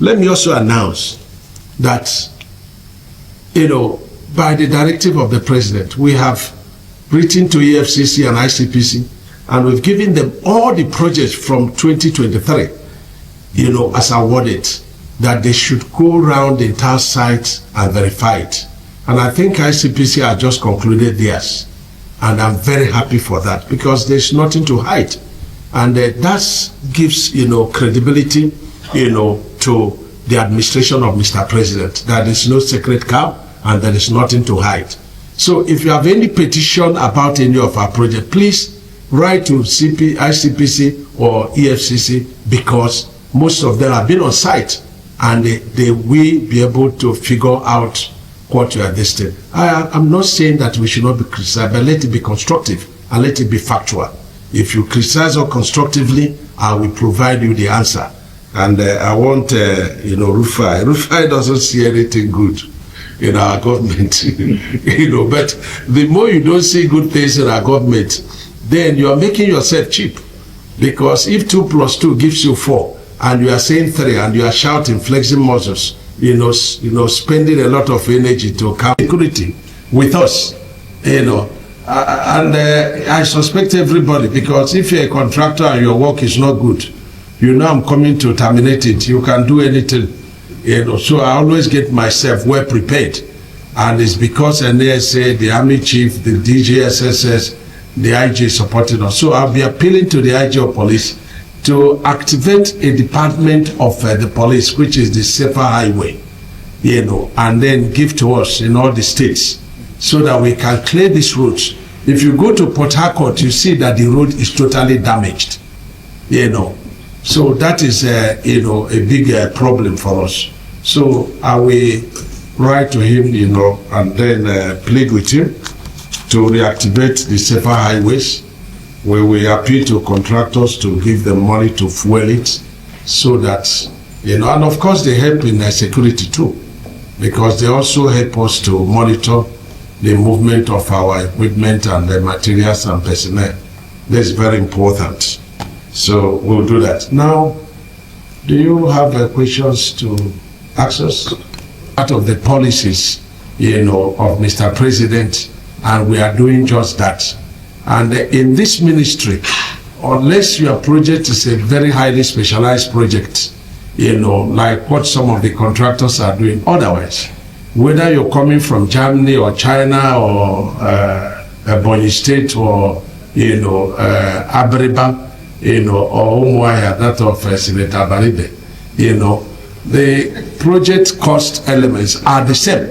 Let me also announce that, by the directive of the president, we have written to EFCC and ICPC, and we've given them all the projects from 2023, as awarded, that they should go around the entire site and verify it. And I think ICPC have just concluded theirs. And I'm very happy for that, because there's nothing to hide. And that gives, credibility, to the administration of Mr. President, that there's no sacred cow and there is nothing to hide. So if you have any petition about any of our projects, please write to ICPC or EFCC, because most of them have been on site and they will be able to figure out what you are listing. I'm not saying that we should not be criticized, but let it be constructive and let it be factual. If you criticize us constructively, I will provide you the answer. And I want, Rufai. Rufai doesn't see anything good in our government, but the more you don't see good things in our government, then you are making yourself cheap. Because if 2 + 2 gives you 4, and you are saying 3, and you are shouting, flexing muscles, spending a lot of energy to come security with us, and I suspect everybody, because if you're a contractor and your work is not good, I'm coming to terminate it. You can do anything, So I always get myself well prepared, and it's because NASA, the Army Chief, the DGSSS, the IG supporting us. So I'll be appealing to the IG of Police to activate a department of the police, which is the safer highway, and then give to us in all the states, so that we can clear these roads. If you go to Port Harcourt, you see that the road is totally damaged, So that is, a big problem for us. So I will write to him, and then plead with him to reactivate the safer highways. We will appeal to contractors to give them money to fuel it, so that, and of course they help in security too, because they also help us to monitor the movement of our equipment and the materials and personnel. That's very important. So we'll do that. Now, do you have questions to ask us? Part of the policies, of Mr. President, and we are doing just that. And in this ministry, unless your project is a very highly specialized project, like what some of the contractors are doing, otherwise, whether you're coming from Germany or China or Ebonyi State or, Abriba, or Umahi, that of Senator Baribe, the project cost elements are the same.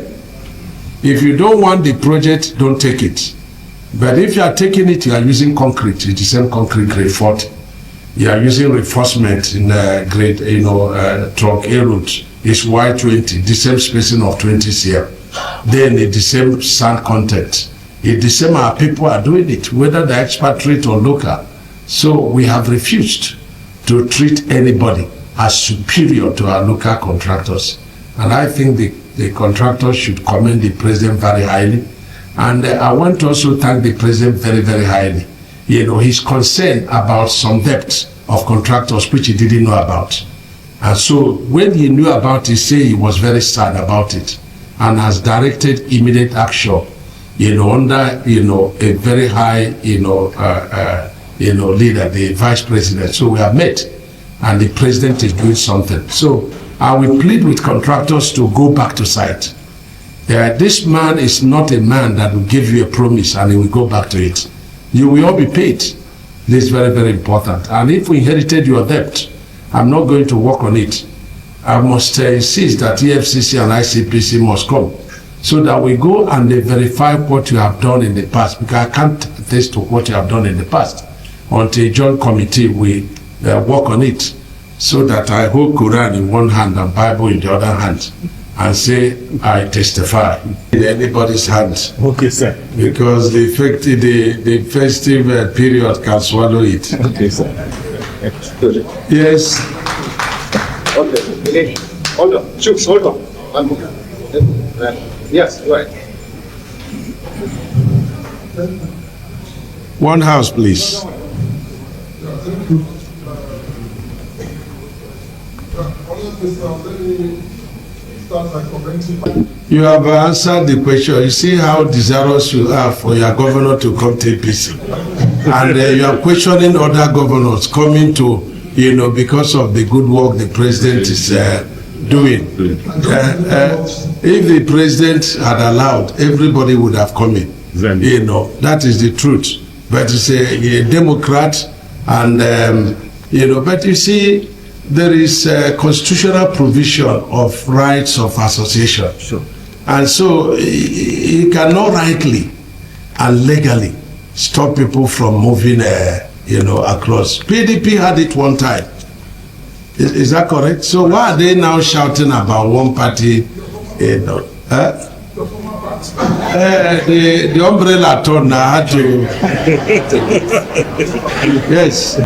If you don't want the project, don't take it. But if you are taking it, you are using concrete, it's the same concrete grade 40. You are using reinforcement in grade, truck A route, it's Y20, the same spacing of 20 cm. Then it's the same sand content. It's the same, our people are doing it, whether they're expatriate or local. So we have refused to treat anybody as superior to our local contractors. And I think the contractors should commend the president very highly. And I want to also thank the president very, very highly. His concern about some debt of contractors which he didn't know about. And so when he knew about it, he was very sad about it and has directed immediate action, under, a very high, leader, the vice president. So we have met and the president is doing something. So I will plead with contractors to go back to site. This man is not a man that will give you a promise and he will go back to it. You will all be paid. This is very, very important. And if we inherited your debt, I'm not going to work on it. I must insist that EFCC and ICPC must come so that we go and they verify what you have done in the past, because I can't attest to what you have done in the past. Until a joint committee, we work on it, so that I hold Quran in one hand and Bible in the other hand and say, I testify in anybody's hand. Okay, sir. Because the festive period can swallow it. Okay, sir. Yes. Okay. Hold on. Cheep, hold on. Yes, go ahead. One house, please. You have answered the question. You see how desirous you are for your governor to come to APC. And you are questioning other governors coming to, because of the good work the president is doing. If the president had allowed, everybody would have come in. That is the truth. But it's a Democrat, and but you see, there is a constitutional provision of rights of association. Sure. And so he cannot rightly and legally stop people from moving across. PDP had it one time. Is that correct? So why are they now shouting about one party? The umbrella turn had to. Yes.